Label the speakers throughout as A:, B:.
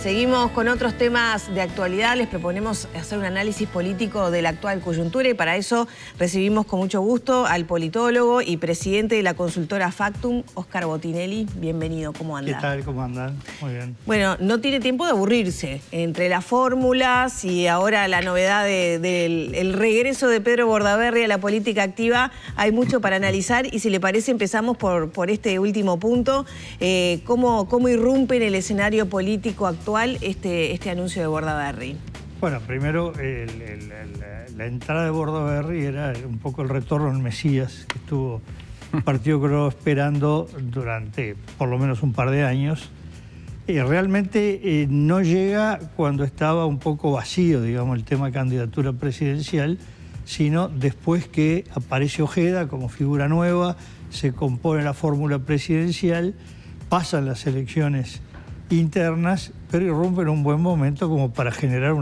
A: Seguimos con otros temas de actualidad. Les proponemos hacer un análisis político de la actual coyuntura y para eso recibimos con mucho gusto al politólogo y presidente de la consultora Factum, Óscar Botinelli. Bienvenido, ¿cómo anda?
B: ¿Qué tal? ¿Cómo andan? Muy bien.
A: Bueno, no tiene tiempo de aburrirse. Entre las fórmulas y ahora la novedad del regreso de Pedro Bordaberry a la política activa, hay mucho para analizar y si le parece empezamos por este último punto. ¿Cómo irrumpe en el escenario político actual este anuncio de Bordaberry?
B: Bueno, primero la entrada de Bordaberry era un poco el retorno al Mesías que estuvo el Partido Colorado esperando durante por lo menos un par de años. Realmente no llega cuando estaba un poco vacío, digamos, el tema de candidatura presidencial, sino después que aparece Ojeda como figura nueva, se compone la fórmula presidencial, pasan las elecciones internas, pero irrumpe en un buen momento como para generar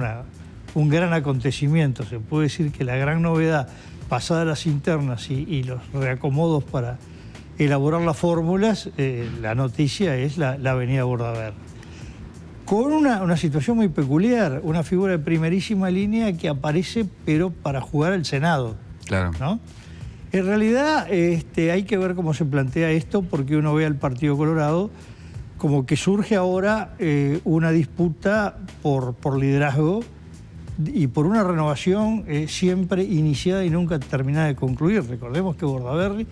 B: un gran acontecimiento. Se puede decir que la gran novedad, pasadas las internas y los reacomodos para elaborar las fórmulas, la noticia es la avenida Bordaberry. Con una situación muy peculiar, una figura de primerísima línea que aparece, pero para jugar al Senado.
C: Claro.
B: ¿No? En realidad hay que ver cómo se plantea esto, porque uno ve al Partido Colorado como que surge ahora una disputa por liderazgo y por una renovación siempre iniciada y nunca terminada de concluir. Recordemos que Bordaberry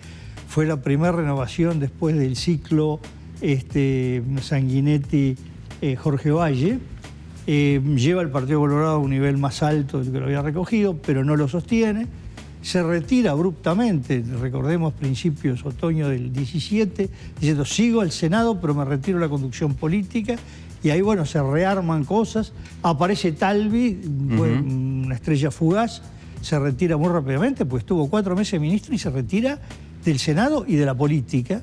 B: fue la primera renovación después del ciclo Sanguinetti-Jorge Valle. Lleva al Partido Colorado a un nivel más alto del que lo había recogido, pero no lo sostiene. Se retira abruptamente, recordemos principios otoño del 17, diciendo sigo al Senado pero me retiro de la conducción política y ahí bueno se rearman cosas, aparece Talvi, una estrella fugaz, se retira muy rápidamente pues estuvo 4 meses ministro y se retira del Senado y de la política.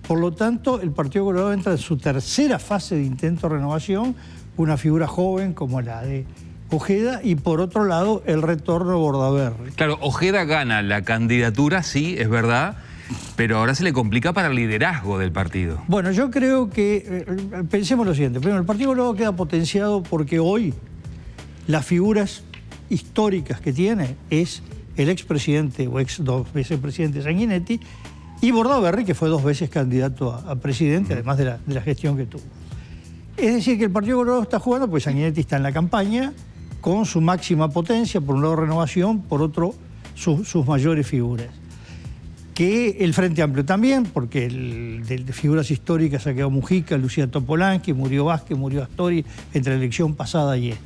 B: Por lo tanto el Partido Colorado entra en su tercera fase de intento de renovación, una figura joven como la de Ojeda y por otro lado el retorno de Bordaberry.
C: Claro, Ojeda gana la candidatura, sí, es verdad, pero ahora se le complica para el liderazgo del partido.
B: Bueno, yo creo que, pensemos lo siguiente, primero el Partido Colorado queda potenciado porque hoy las figuras históricas que tiene es el expresidente o ex 2 veces presidente Sanguinetti y Bordaberry, que fue 2 veces candidato a presidente, además de la gestión que tuvo. Es decir, que el Partido Colorado está jugando, pues Sanguinetti está en la campaña, con su máxima potencia, por un lado renovación, por otro sus mayores figuras. Que el Frente Amplio también, porque de figuras históricas ha quedado Mujica, Lucía Topolansky, murió Vázquez, murió Astori entre la elección pasada y esta.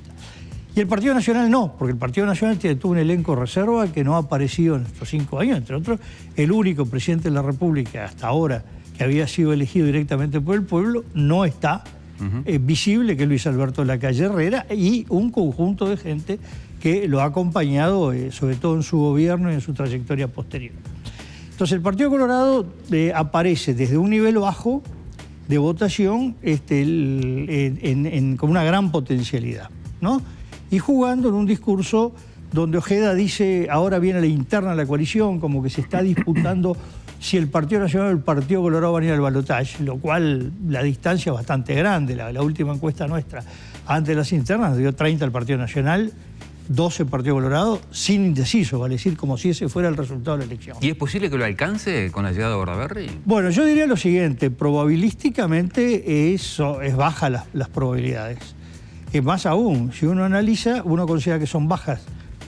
B: Y el Partido Nacional no, porque el Partido Nacional tuvo un elenco reserva que no ha aparecido en estos 5 años, entre otros, el único presidente de la República hasta ahora que había sido elegido directamente por el pueblo, no está. Visible, que es Luis Alberto Lacalle Herrera y un conjunto de gente que lo ha acompañado sobre todo en su gobierno y en su trayectoria posterior. Entonces el Partido Colorado aparece desde un nivel bajo de votación con una gran potencialidad, ¿no? Y jugando en un discurso donde Ojeda dice ahora viene la interna de la coalición, como que se está disputando si el Partido Nacional o el Partido Colorado van a ir al balotaje, lo cual la distancia es bastante grande. La última encuesta nuestra antes de las internas dio 30 al Partido Nacional, 12 al Partido Colorado, sin indeciso, vale decir, como si ese fuera el resultado de la elección.
C: ¿Y es posible que lo alcance con la llegada de Bordaberry?
B: Bueno, yo diría lo siguiente, probabilísticamente es baja las probabilidades. Más aún, si uno analiza, uno considera que son bajas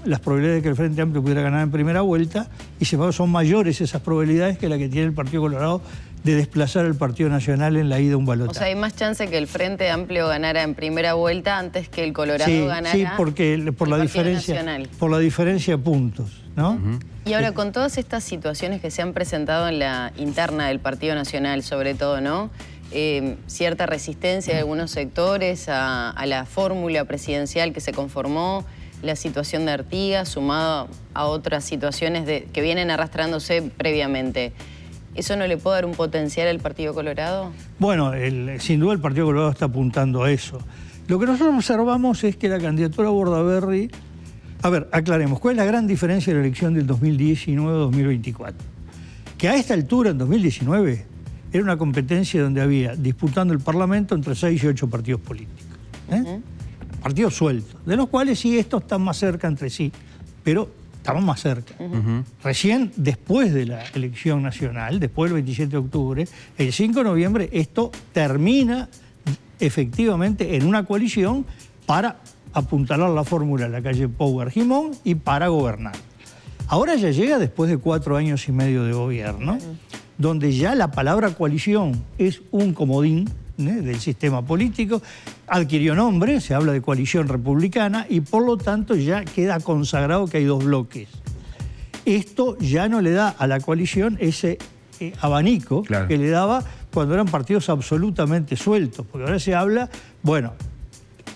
B: las probabilidades de que el Frente Amplio pudiera ganar en primera vuelta y son mayores esas probabilidades que la que tiene el Partido Colorado de desplazar al Partido Nacional en la ida a un balotaje.
D: O sea, hay más chance que el Frente Amplio ganara en primera vuelta antes que el Colorado ganara.
B: Sí, porque por la diferencia de puntos, ¿no?
D: Y ahora, con todas estas situaciones que se han presentado en la interna del Partido Nacional, sobre todo, ¿no? Cierta resistencia de algunos sectores a la fórmula presidencial que se conformó, la situación de Artigas, sumado a otras situaciones que vienen arrastrándose previamente. ¿Eso no le puede dar un potencial al Partido Colorado? Bueno,
B: sin duda el Partido Colorado está apuntando a eso. Lo que nosotros observamos es que la candidatura a Bordaberry... A ver, aclaremos, ¿cuál es la gran diferencia de la elección del 2019-2024? Que a esta altura, en 2019, era una competencia donde había disputando el Parlamento entre 6 y 8 partidos políticos. Partidos sueltos, de los cuales sí estos están más cerca entre sí, pero estamos más cerca. Recién después de la elección nacional, después del 27 de octubre, el 5 de noviembre, esto termina efectivamente en una coalición para apuntalar la fórmula en la calle Pou Argimón y para gobernar. Ahora ya llega después de 4 años y medio de gobierno, donde ya la palabra coalición es un comodín del sistema político, adquirió nombre, se habla de coalición republicana y por lo tanto ya queda consagrado que hay 2 bloques. Esto ya no le da a la coalición ese abanico que le daba cuando eran partidos absolutamente sueltos, porque ahora se habla, bueno,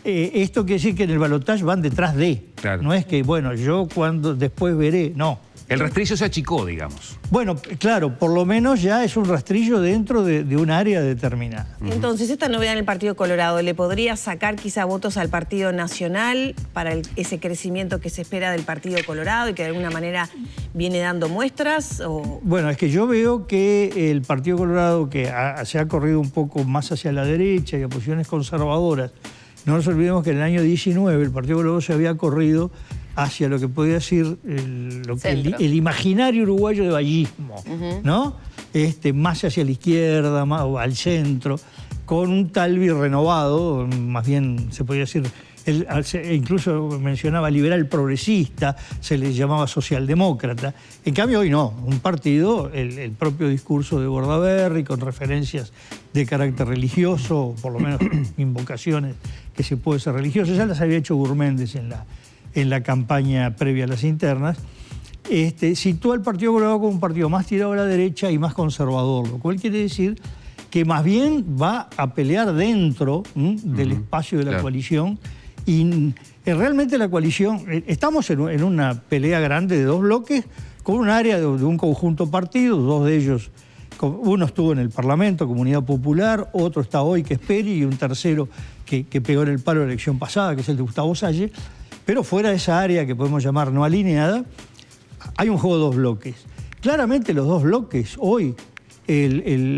B: esto quiere decir que en el balotaje van detrás de, no es que, bueno, yo cuando después veré, no.
C: El rastrillo se achicó, digamos.
B: Bueno, claro, por lo menos ya es un rastrillo dentro de un área determinada.
A: Entonces, esta novedad en el Partido Colorado, ¿le podría sacar quizá votos al Partido Nacional para ese crecimiento que se espera del Partido Colorado y que de alguna manera viene dando muestras? ¿O?
B: Bueno, es que yo veo que el Partido Colorado, que se ha corrido un poco más hacia la derecha y a posiciones conservadoras, no nos olvidemos que en el año 19 el Partido Colorado se había corrido hacia lo que podía decir el imaginario uruguayo de vallismo, ¿no? Más hacia la izquierda, más al centro, con un Talvi renovado, más bien se podría decir, incluso mencionaba liberal progresista, se le llamaba socialdemócrata. En cambio hoy no, un partido, el propio discurso de Bordaberry, con referencias de carácter religioso, por lo menos invocaciones que se puede ser religioso, ya las había hecho Gurméndez en la campaña previa a las internas, sitúa al Partido Colorado como un partido más tirado a la derecha y más conservador, lo cual quiere decir que más bien va a pelear dentro del espacio de la coalición y realmente la coalición, estamos en una pelea grande de 2 bloques con un área de un conjunto partido, 2 de ellos, uno estuvo en el Parlamento, Comunidad Popular, otro está hoy, que es Peri, y un tercero que pegó en el palo de la elección pasada, que es el de Gustavo Salle. Pero fuera de esa área que podemos llamar no alineada, hay un juego de 2 bloques. Claramente los 2 bloques hoy,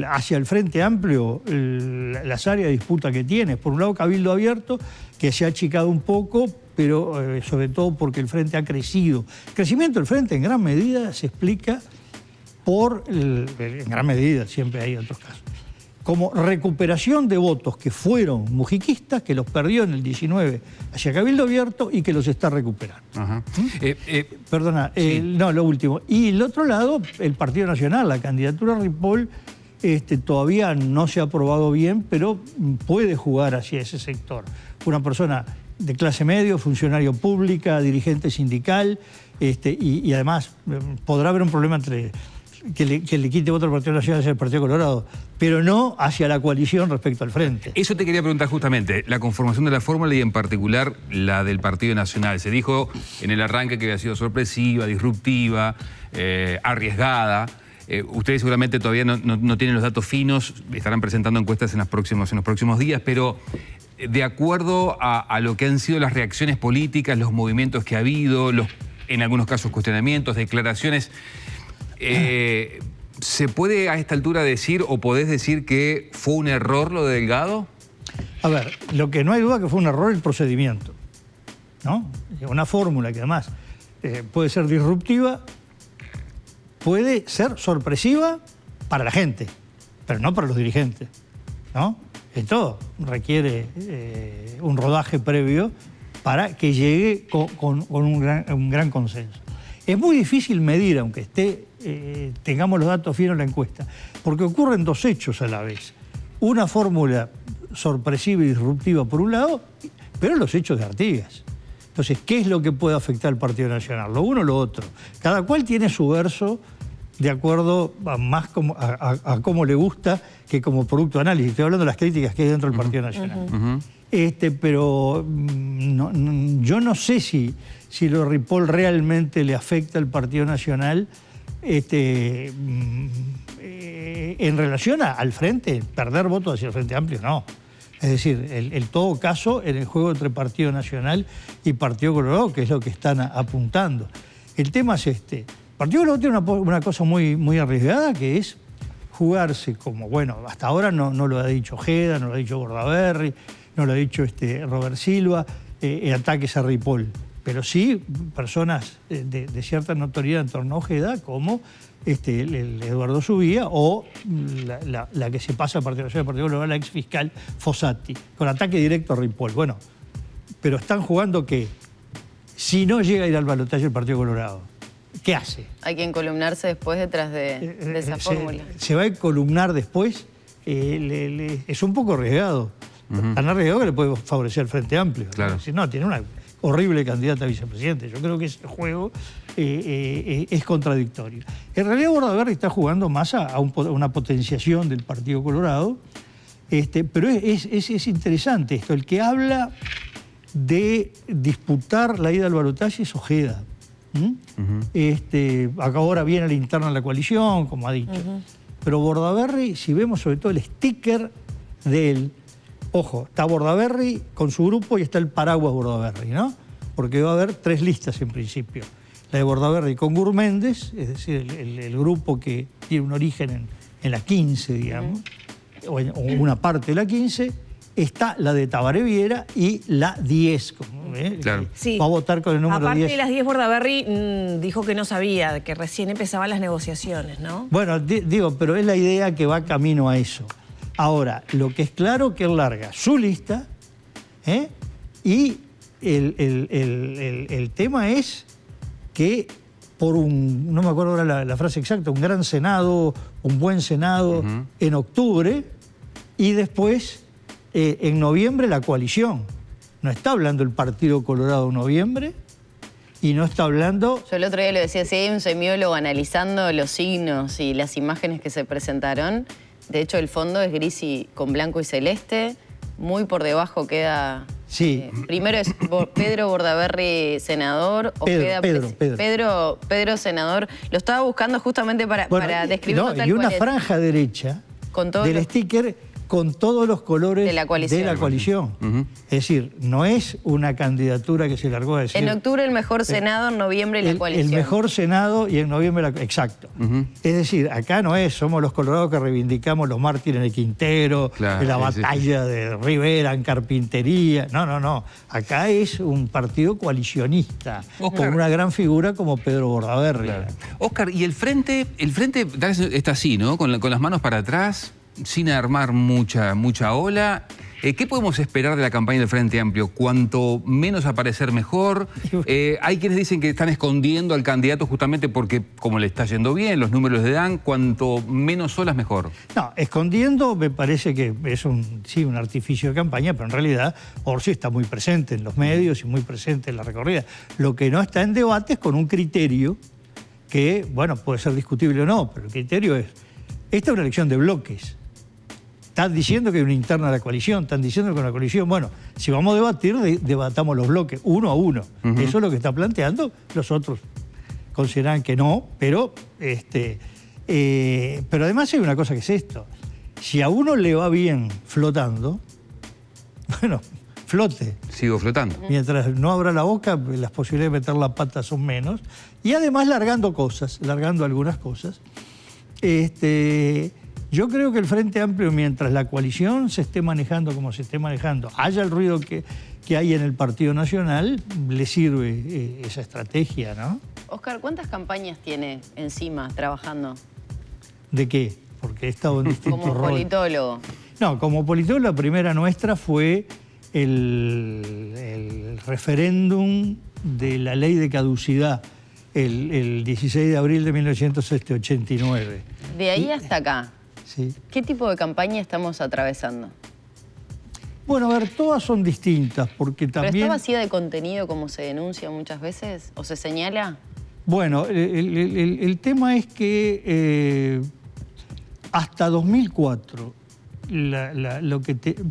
B: hacia el Frente Amplio, las áreas de disputa que tiene, por un lado Cabildo Abierto, que se ha achicado un poco, pero sobre todo porque el Frente ha crecido. El crecimiento del Frente en gran medida se explica en gran medida, siempre hay otros casos, como recuperación de votos que fueron mujiquistas, que los perdió en el 19 hacia Cabildo Abierto y que los está recuperando. Perdona, no, lo último. Y el otro lado, el Partido Nacional, la candidatura a Ripoll, todavía no se ha aprobado bien, pero puede jugar hacia ese sector. Una persona de clase medio, funcionario pública, dirigente sindical, y además podrá haber un problema entre que le quite voto al Partido Nacional hacia el Partido Colorado, pero no hacia la coalición respecto al Frente.
C: Eso te quería preguntar justamente, la conformación de la fórmula y en particular la del Partido Nacional. Se dijo en el arranque que había sido sorpresiva, disruptiva, arriesgada. Ustedes seguramente todavía no tienen los datos finos, estarán presentando encuestas en los próximos días, pero de acuerdo a lo que han sido las reacciones políticas, los movimientos que ha habido, en algunos casos cuestionamientos, declaraciones, ¿se puede a esta altura decir o podés decir que fue un error lo de Delgado?
B: A ver, lo que no hay duda que fue un error el procedimiento, ¿no? Una fórmula que además puede ser disruptiva, puede ser sorpresiva para la gente, pero no para los dirigentes, ¿no? Esto requiere un rodaje previo para que llegue con un gran consenso. Es muy difícil medir, aunque tengamos los datos finos en la encuesta, porque ocurren 2 hechos a la vez. Una fórmula sorpresiva y disruptiva por un lado, pero los hechos de Artigas. Entonces, ¿qué es lo que puede afectar al Partido Nacional? Lo uno o lo otro. Cada cual tiene su verso de acuerdo más a cómo le gusta que como producto de análisis. Estoy hablando de las críticas que hay dentro del Partido Nacional. Pero yo no sé si lo de Ripoll realmente le afecta al Partido Nacional en relación al Frente. Perder votos hacia el Frente Amplio, no. Es decir, en todo caso, en el juego entre Partido Nacional y Partido Colorado, que es lo que están apuntando. El tema es este. Partido Colorado tiene una cosa muy arriesgada, que es jugarse como, bueno, hasta ahora no lo ha dicho Ojeda, no lo ha dicho Bordaberry, no lo ha dicho Robert Silva, ataques a Ripoll, pero sí personas de cierta notoriedad en torno a Ojeda, como el Eduardo Subía o la que se pasa a Partido Nacional, Partido Colorado, la ex fiscal Fossati, con ataque directo a Ripoll. Bueno, pero están jugando que si no llega a ir al balotaje el Partido Colorado, ¿qué hace?
D: Hay que encolumnarse después detrás de esa fórmula.
B: Se va a encolumnar después, es un poco arriesgado. Tan arriesgado que le puede favorecer el Frente Amplio.
C: Claro.
B: Si no, tiene una horrible candidata a vicepresidente. Yo creo que ese juego es contradictorio. En realidad Bordaberry está jugando más a una potenciación del Partido Colorado, pero es interesante esto. El que habla de disputar la ida al balotaje es Ojeda. Acá ahora viene la interna de la coalición, como ha dicho. Pero Bordaberry, si vemos sobre todo el sticker de él, ojo, está Bordaberry con su grupo y está el paraguas Bordaberry, ¿no? Porque va a haber 3 listas en principio. La de Bordaberry con Gurméndez, es decir, el grupo que tiene un origen en la 15, digamos, o una parte de la 15. Está la de Tabaré Viera y la 10.
C: Claro.
A: Sí.
B: Va a votar con el número 10.
A: Aparte de las 10, Bordaberry dijo que no sabía, que recién empezaban las negociaciones, ¿no?
B: Bueno, digo, pero es la idea que va camino a eso. Ahora, lo que es claro que él larga su lista, y el tema es que por no me acuerdo ahora la frase exacta, un gran Senado, un buen Senado en octubre, y después en noviembre la coalición. No está hablando el Partido Colorado en noviembre y no está hablando...
D: Yo el otro día lo decía, si hay un semiólogo analizando los signos y las imágenes que se presentaron, de hecho el fondo es gris y con blanco y celeste, muy por debajo queda...
B: Sí.
D: Primero es Pedro Bordaberry, senador. Pedro, senador. Lo estaba buscando justamente para describirlo tal
B: y una
D: cual es.
B: franja derecha
D: Con todo
B: del sticker con todos los colores
D: de la coalición.
B: Es decir, no es una candidatura que se largó a decir...
D: En octubre el mejor Senado, en noviembre la coalición.
B: El mejor Senado y en noviembre la... Exacto. Es decir, acá no somos los colorados que reivindicamos los mártires de Quintero,
C: claro,
B: de la batalla de Rivera en Carpintería. No. Acá es un partido coalicionista, con una gran figura como Pedro Bordaberry.
C: Claro. Óscar, ¿y el frente está así, ¿no? Con las manos para atrás, sin armar mucha ola? ¿Qué podemos esperar de la campaña del Frente Amplio? ¿Cuanto menos aparecer mejor? Hay quienes dicen que están escondiendo al candidato justamente porque, como le está yendo bien, los números le dan, cuanto menos olas mejor. No,
B: escondiendo me parece que es un artificio de campaña, pero en realidad Orsi está muy presente en los medios y muy presente en la recorrida. Lo que no está en debate es con un criterio que, bueno, puede ser discutible o no, pero el criterio es, esta es una elección de bloques. Están diciendo que hay una interna de la coalición, están diciendo que una coalición, bueno, si vamos a debatir, debatamos los bloques, uno a uno. Eso es lo que está planteando, los otros consideran que no, pero además hay una cosa que es esto, si a uno le va bien flotando, bueno, flote.
C: Sigo flotando.
B: Mientras no abra la boca, las posibilidades de meter la pata son menos, y además largando algunas cosas. Yo creo que el Frente Amplio, mientras la coalición se esté manejando como se esté manejando, haya el ruido que hay en el Partido Nacional, le sirve esa estrategia, ¿no?
D: Óscar, ¿cuántas campañas tiene encima trabajando?
B: ¿De qué? Porque he estado en distintos roles.
D: Como politólogo.
B: No, como politólogo la primera nuestra fue el referéndum de la ley de caducidad, el 16 de abril de 1989.
D: De ahí hasta acá.
B: Sí.
D: ¿Qué tipo de campaña estamos atravesando?
B: Bueno, a ver, todas son distintas, porque también...
D: ¿Pero está vacía de contenido como se denuncia muchas veces? ¿O se señala?
B: Bueno, el tema es que hasta 2004,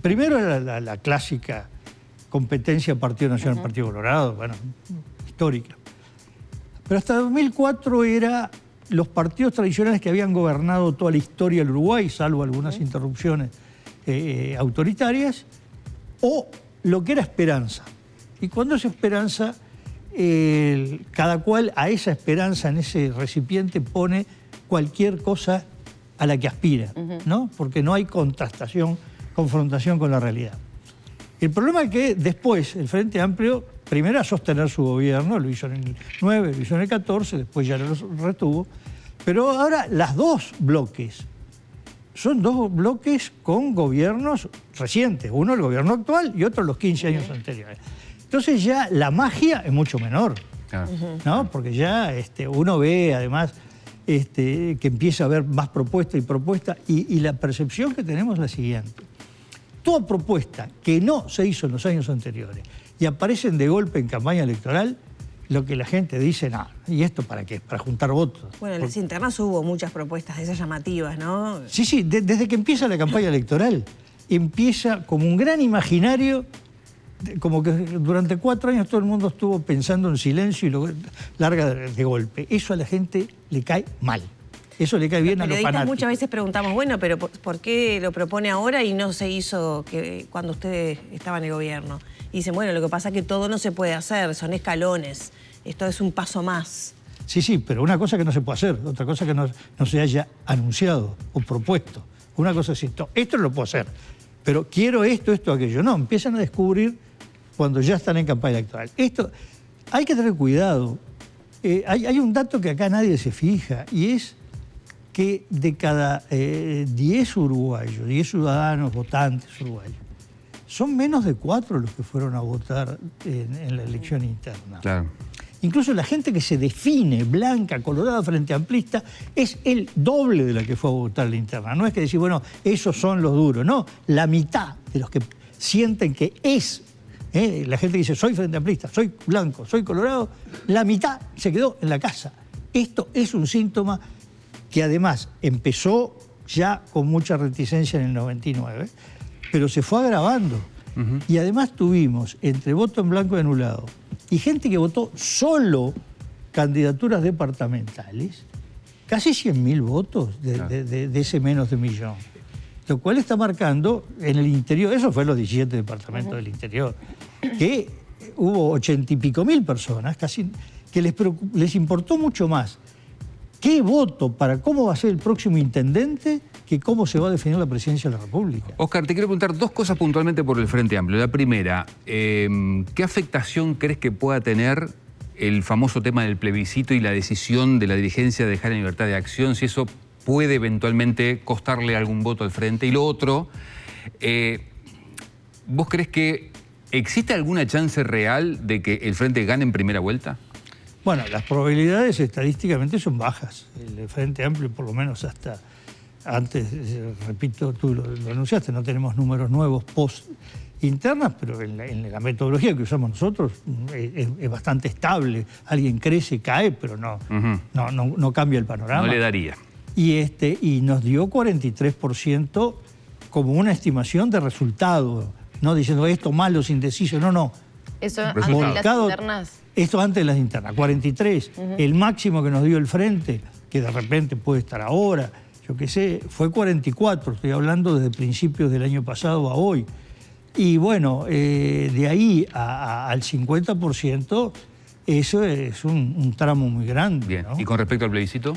B: primero era la clásica competencia Partido Nacional, Partido Colorado, bueno, histórica. Pero hasta 2004 era los partidos tradicionales que habían gobernado toda la historia del Uruguay, salvo algunas interrupciones autoritarias, o lo que era Esperanza. Y cuando es Esperanza, cada cual a esa esperanza, en ese recipiente, pone cualquier cosa a la que aspira, ¿no? Porque no hay confrontación con la realidad. El problema es que después el Frente Amplio, primero a sostener su gobierno, lo hizo en el 9, lo hizo en el 14, después ya lo retuvo, pero ahora las dos bloques son dos bloques con gobiernos recientes, uno el gobierno actual y otro los 15 años anteriores. Entonces ya la magia es mucho menor, ¿no? Porque ya uno ve además que empieza a haber más propuesta y propuesta, y la percepción que tenemos es la siguiente. Toda propuesta que no se hizo en los años anteriores y aparecen de golpe en campaña electoral, lo que la gente dice, no, ¿y esto para qué? Para juntar votos.
A: Bueno, en las internas hubo muchas propuestas de esas llamativas, ¿no?
B: Sí, desde que empieza la campaña electoral, empieza como un gran imaginario, como que durante 4 años todo el mundo estuvo pensando en silencio y lo larga de golpe. Eso a la gente le cae mal. Eso le cae bien a los fanáticos.
A: Muchas veces preguntamos, bueno, pero ¿por qué lo propone ahora y no se hizo cuando ustedes estaban en el gobierno? Y dicen, bueno, lo que pasa es que todo no se puede hacer, son escalones, esto es un paso más.
B: Sí, pero una cosa que no se puede hacer, otra cosa que no se haya anunciado o propuesto. Una cosa es esto lo puedo hacer, pero quiero esto, aquello. No, empiezan a descubrir cuando ya están en campaña electoral. Esto, hay que tener cuidado. Hay un dato que acá nadie se fija, y es que de cada 10 uruguayos, 10 ciudadanos votantes uruguayos, son menos de 4 los que fueron a votar en la elección interna.
C: Claro.
B: Incluso la gente que se define blanca, colorada, frente amplista, es el doble de la que fue a votar la interna. No es que decir, bueno, esos son los duros. No, la mitad de los que sienten que es, la gente que dice, soy frente amplista, soy blanco, soy colorado, la mitad se quedó en la casa. Esto es un síntoma que además empezó ya con mucha reticencia en el 99, pero se fue agravando. Y además tuvimos, entre voto en blanco y anulado, y gente que votó solo candidaturas departamentales, casi 100.000 votos de ese menos de 1 millón. Lo cual está marcando en el interior, eso fue en los 17 departamentos del interior, que hubo 80 y pico mil personas casi, que les importó mucho más qué voto para cómo va a ser el próximo intendente que cómo se va a definir la presidencia de la República.
C: Oscar, te quiero preguntar 2 cosas puntualmente por el Frente Amplio. La primera, ¿qué afectación crees que pueda tener el famoso tema del plebiscito y la decisión de la dirigencia de dejar en libertad de acción? Si eso puede eventualmente costarle algún voto al Frente. Y lo otro, ¿vos crees que existe alguna chance real de que el Frente gane en primera vuelta?
B: Bueno, las probabilidades estadísticamente son bajas. El Frente Amplio, por lo menos hasta antes, repito, tú lo anunciaste, no tenemos números nuevos post-internas, pero en la metodología que usamos nosotros es bastante estable. Alguien crece, cae, pero no cambia el panorama.
C: No le daría.
B: Y nos dio 43% como una estimación de resultado, no diciendo esto malo, indeciso, no.
D: ¿Eso antes de las internas?
B: Esto antes de las internas, 43. El máximo que nos dio el Frente, que de repente puede estar ahora, yo qué sé, fue 44, estoy hablando desde principios del año pasado a hoy. Y bueno, de ahí al 50%, eso es un tramo muy grande.
C: Bien,
B: ¿no?
C: ¿Y con respecto al plebiscito?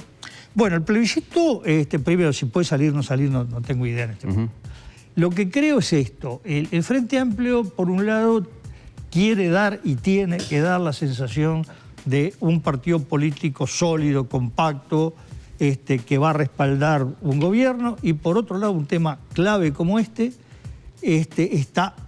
B: Bueno, el plebiscito, primero, si puede salir o no salir, no tengo idea en este momento. Lo que creo es esto, el Frente Amplio, por un lado, quiere dar y tiene que dar la sensación de un partido político sólido, compacto, que va a respaldar un gobierno, y por otro lado un tema clave como está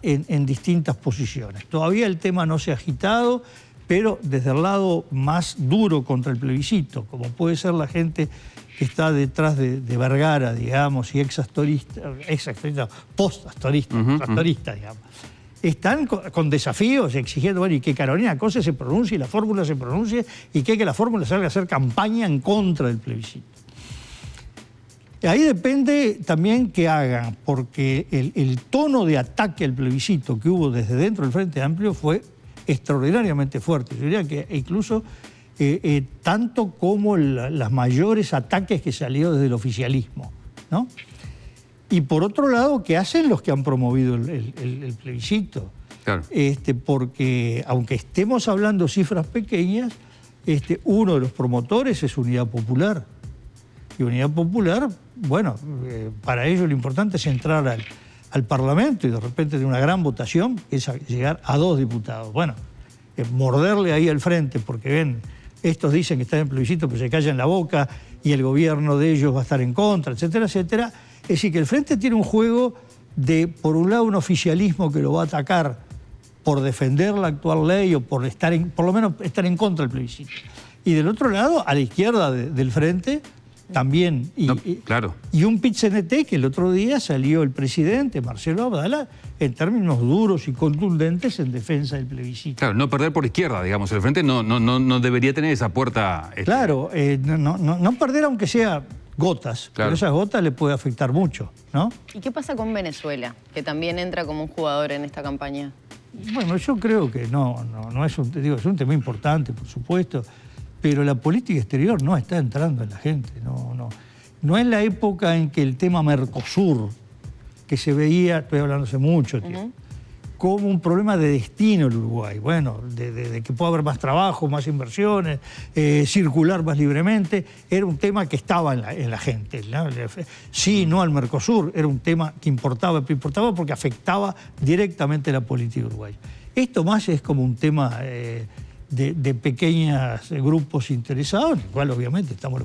B: en distintas posiciones. Todavía el tema no se ha agitado, pero desde el lado más duro contra el plebiscito, como puede ser la gente que está detrás de Vergara, digamos, y post-astorista, digamos, están con desafíos exigiendo, bueno, y que Carolina Cose se pronuncie, y la fórmula se pronuncie, y que la fórmula salga a hacer campaña en contra del plebiscito. Ahí depende también que hagan, porque el tono de ataque al plebiscito que hubo desde dentro del Frente Amplio fue extraordinariamente fuerte. Yo diría que incluso tanto como los mayores ataques que salió desde el oficialismo, ¿no? Y por otro lado, ¿qué hacen los que han promovido el plebiscito?
C: Claro.
B: Porque aunque estemos hablando cifras pequeñas, uno de los promotores es Unidad Popular. Y Unidad Popular, bueno, para ellos lo importante es entrar al Parlamento y de repente de una gran votación, es llegar a 2 diputados. Bueno, morderle ahí al frente, porque ven, estos dicen que están en plebiscito, pero se callan la boca y el gobierno de ellos va a estar en contra, etcétera, etcétera. Es decir, que el frente tiene un juego de, por un lado, un oficialismo que lo va a atacar por defender la actual ley o por lo menos estar en contra del plebiscito. Y del otro lado, a la izquierda del frente, también.
C: Claro.
B: Y un pit-CNT que el otro día salió el presidente, Marcelo Abdala, en términos duros y contundentes en defensa del plebiscito.
C: Claro, no perder por izquierda, digamos. El frente no debería tener esa puerta...
B: Claro, no perder aunque sea gotas,
C: claro.
B: Pero esas gotas le puede afectar mucho, ¿no?
D: ¿Y qué pasa con Venezuela, que también entra como un jugador en esta campaña?
B: Bueno, yo creo que no es es un tema importante, por supuesto, pero la política exterior no está entrando en la gente, no es la época en que el tema Mercosur, que se veía, estoy hablando hace mucho tiempo, como un problema de destino el Uruguay, bueno, de que pueda haber más trabajo, más inversiones, circular más libremente, era un tema que estaba en la gente, ¿no? Sí, no al Mercosur, era un tema que importaba porque afectaba directamente la política uruguaya. Esto más es como un tema de pequeños grupos interesados, en el cual obviamente estamos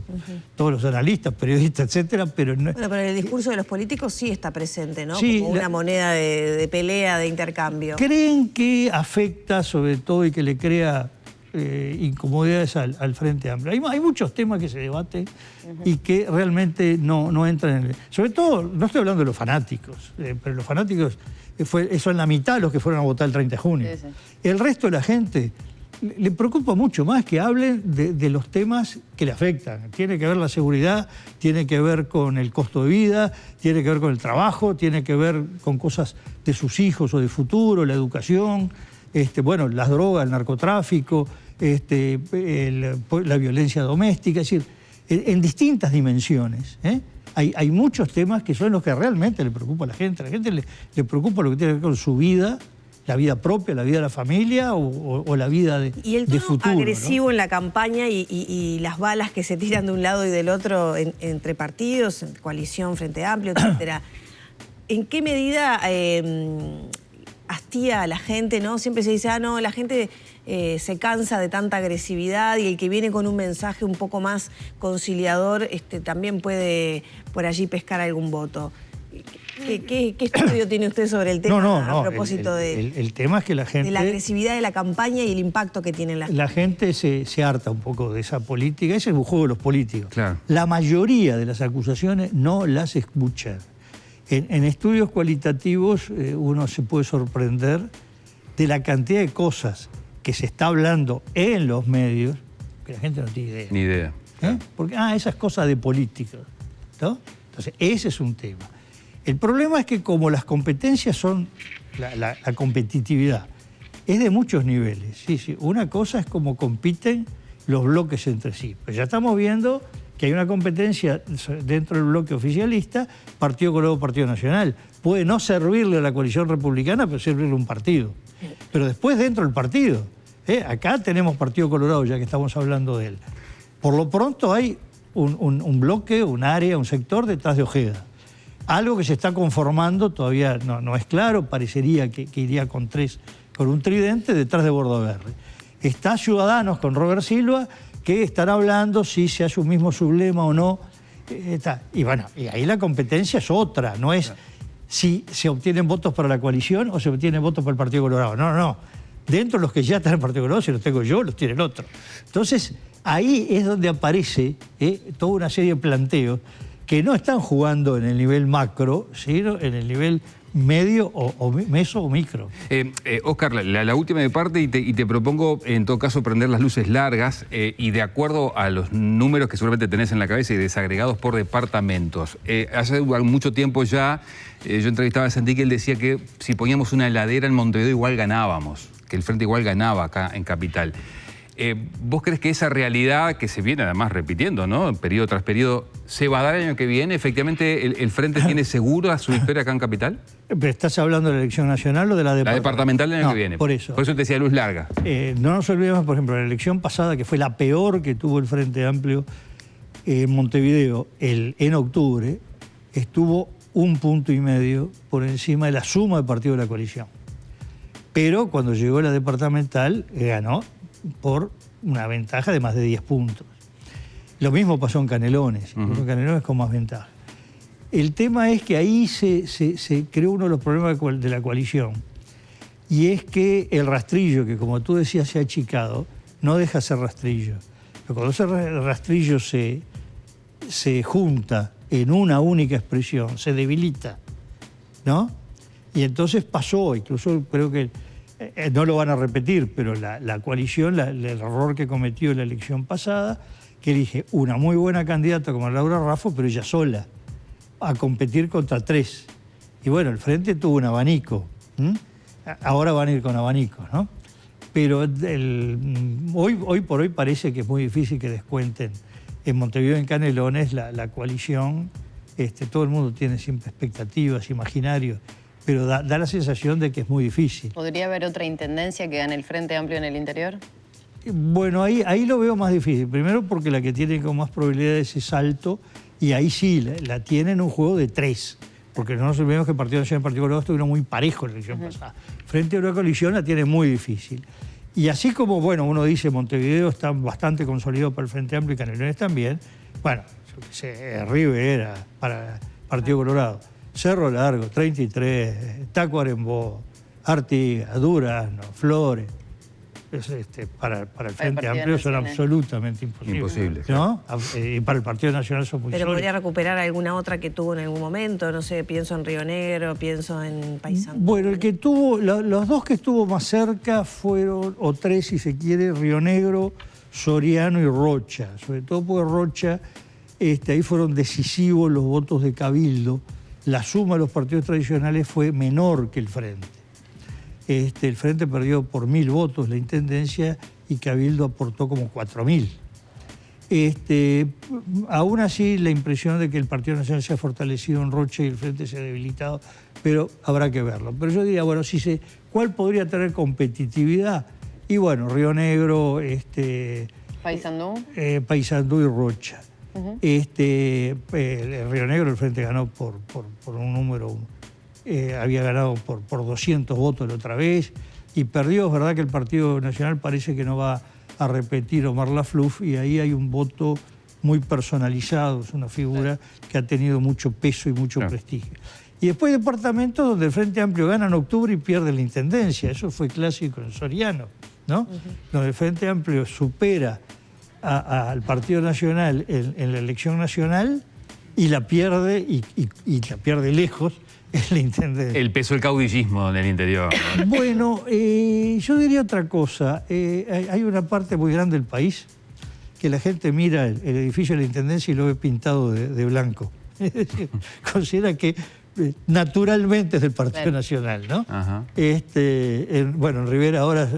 B: todos los analistas, periodistas, etcétera, pero no...
A: Bueno, pero el discurso de los políticos sí está presente, ¿no?
B: Sí,
A: como una moneda de pelea, de intercambio.
B: ¿Creen que afecta sobre todo y que le crea incomodidades al Frente Amplio? Hay muchos temas que se debaten y que realmente no entran en... Sobre todo, no estoy hablando de los fanáticos, pero los fanáticos son la mitad los que fueron a votar el 30 de junio. Sí. El resto de la gente le preocupa mucho más que hablen de los temas que le afectan. Tiene que ver la seguridad, tiene que ver con el costo de vida, tiene que ver con el trabajo, tiene que ver con cosas de sus hijos o de futuro, la educación, bueno, las drogas, el narcotráfico, la violencia doméstica, es decir, en distintas dimensiones. Hay muchos temas que son los que realmente le preocupa a la gente. A la gente le preocupa lo que tiene que ver con su vida, la vida propia, la vida de la familia o la vida de futuro.
A: Y el tono agresivo,
B: ¿no?
A: En la campaña y las balas que se tiran de un lado y del otro entre partidos, entre coalición, Frente Amplio, etcétera. ¿En qué medida hastía a la gente, no? Siempre se dice, no, la gente se cansa de tanta agresividad y el que viene con un mensaje un poco más conciliador también puede por allí pescar algún voto. ¿Qué estudio tiene usted sobre el tema a propósito
B: el tema es que la gente...
A: de la agresividad de la campaña y el impacto que tiene en
B: la gente se harta un poco de esa política. Ese es un juego de los políticos.
C: Claro.
B: La mayoría de las acusaciones no las escuchan. En estudios cualitativos uno se puede sorprender de la cantidad de cosas que se está hablando en los medios que la gente no tiene idea.
C: Ni idea.
B: Porque, esas cosas de políticos, ¿no? Entonces, ese es un tema. El problema es que como las competencias son, la competitividad es de muchos niveles. Sí. Una cosa es cómo compiten los bloques entre sí. Pues ya estamos viendo que hay una competencia dentro del bloque oficialista, Partido Colorado, Partido Nacional. Puede no servirle a la coalición republicana, pero servirle a un partido. Pero después dentro del partido. Acá tenemos Partido Colorado, ya que estamos hablando de él. Por lo pronto hay un bloque, un área, un sector detrás de Ojeda. Algo que se está conformando, todavía no es claro, parecería que iría con un tridente detrás de Bordaberry. Está Ciudadanos con Robert Silva, que estará hablando si se hace un mismo sublema o no. Y bueno, y ahí la competencia es otra, no es si se obtienen votos para la coalición o se obtienen votos para el Partido Colorado. No. Dentro de los que ya están en el Partido Colorado, si los tengo yo, los tiene el otro. Entonces, ahí es donde aparece toda una serie de planteos que no están jugando en el nivel macro, sino en el nivel medio o meso o micro.
C: Oscar, la última de parte y te propongo en todo caso prender las luces largas y de acuerdo a los números que seguramente tenés en la cabeza y desagregados por departamentos. Hace mucho tiempo ya yo entrevistaba a Santi que él decía que si poníamos una heladera en Montevideo igual ganábamos, que el Frente igual ganaba acá en Capital. ¿Vos crees que esa realidad que se viene además repitiendo, ¿no? Periodo tras periodo, se va a dar el año que viene? ¿Efectivamente el Frente tiene seguro a su victoria acá en Capital?
B: ¿Pero estás hablando de la elección nacional o de la departamental?
C: La departamental del año que viene.
B: Por eso.
C: Por eso te decía luz larga.
B: No nos olvidemos, por ejemplo, la elección pasada, que fue la peor que tuvo el Frente Amplio en Montevideo en octubre, estuvo 1,5 puntos por encima de la suma de partidos de la coalición. Pero cuando llegó la departamental, ganó por una ventaja de más de 10 puntos. Lo mismo pasó en Canelones, incluso en Canelones con más ventaja. El tema es que ahí se creó uno de los problemas de la coalición, y es que el rastrillo, que como tú decías se ha achicado, no deja ser rastrillo. Pero cuando ese rastrillo se junta en una única expresión, se debilita, ¿no? Y entonces pasó, incluso creo que no lo van a repetir, pero la coalición, el error que cometió en la elección pasada, que elige una muy buena candidata como Laura Raffo, pero ella sola, a competir contra 3. Y bueno, el Frente tuvo un abanico. Ahora van a ir con abanicos, ¿no? Pero hoy por hoy parece que es muy difícil que descuenten en Montevideo, en Canelones, la coalición. Todo el mundo tiene siempre expectativas, imaginarios, pero da la sensación de que es muy difícil.
D: ¿Podría haber otra intendencia que gane el Frente Amplio en el interior?
B: Bueno, ahí lo veo más difícil. Primero porque la que tiene con más probabilidades es Salto, y ahí sí, la tiene en un juego de 3. Porque no nos olvidemos que el Partido Nacional y el Partido Colorado estuvieron muy parejos en la elección pasada. Frente a una coalición la tiene muy difícil. Y así como, bueno, uno dice Montevideo está bastante consolidado para el Frente Amplio y Canelones también, bueno, Rivera para el Partido Colorado, Cerro Largo, 33, Tacuarembó, Artigas, Durazno, Flores, para el Frente Amplio son absolutamente imposibles. ¿No? Y para el Partido Nacional son muy
A: Pero
B: sólidos.
A: podría recuperar alguna otra que tuvo en algún momento, no sé, pienso en Río Negro, pienso en Paysandú.
B: Bueno, el que tuvo, los dos que estuvo más cerca fueron, o 3 si se quiere, Río Negro, Soriano y Rocha. Sobre todo porque Rocha, ahí fueron decisivos los votos de Cabildo. La suma de los partidos tradicionales fue menor que el Frente. El Frente perdió por 1.000 votos la intendencia y Cabildo aportó como 4.000. Aún así, la impresión de que el Partido Nacional se ha fortalecido en Rocha y el Frente se ha debilitado, pero habrá que verlo. Pero yo diría, bueno, ¿cuál podría tener competitividad? Y bueno, Río Negro,
D: ¿Paysandú?
B: Paysandú y Rocha. El Río Negro, el Frente ganó por un número, había ganado por 200 votos la otra vez y perdió. Es verdad que el Partido Nacional parece que no va a repetir Omar Lafluf, y ahí hay un voto muy personalizado, es una figura que ha tenido mucho peso y mucho prestigio. Y después departamentos donde el Frente Amplio gana en octubre y pierde la intendencia, eso fue clásico en Soriano, ¿no? Donde el Frente Amplio supera al Partido Nacional en la elección nacional y la pierde, y la pierde lejos en la intendencia.
C: El peso del caudillismo en el interior, ¿no?
B: Bueno, yo diría otra cosa. Hay una parte muy grande del país que la gente mira el edificio de la intendencia y lo ve pintado de blanco. Es decir, considera que naturalmente es del Partido Nacional, ¿no?
C: Ajá.
B: Bueno, en Rivera ahora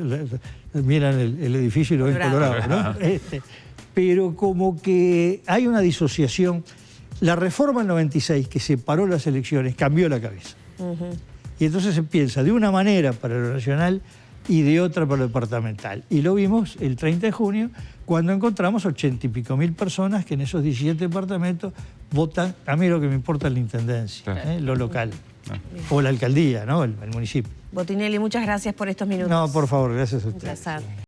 B: miran el edificio y lo ven colorado, ¿no? Pero como que hay una disociación. La reforma del 96, que separó las elecciones, cambió la cabeza. Y entonces se piensa de una manera para lo nacional y de otra para lo departamental. Y lo vimos el 30 de junio, cuando encontramos 80 y pico mil personas que en esos 17 departamentos votan. A mí lo que me importa es la intendencia, lo local. O la alcaldía, ¿no? El municipio.
A: Botinelli, muchas gracias por estos minutos.
B: No, por favor, gracias a usted.
A: Un placer.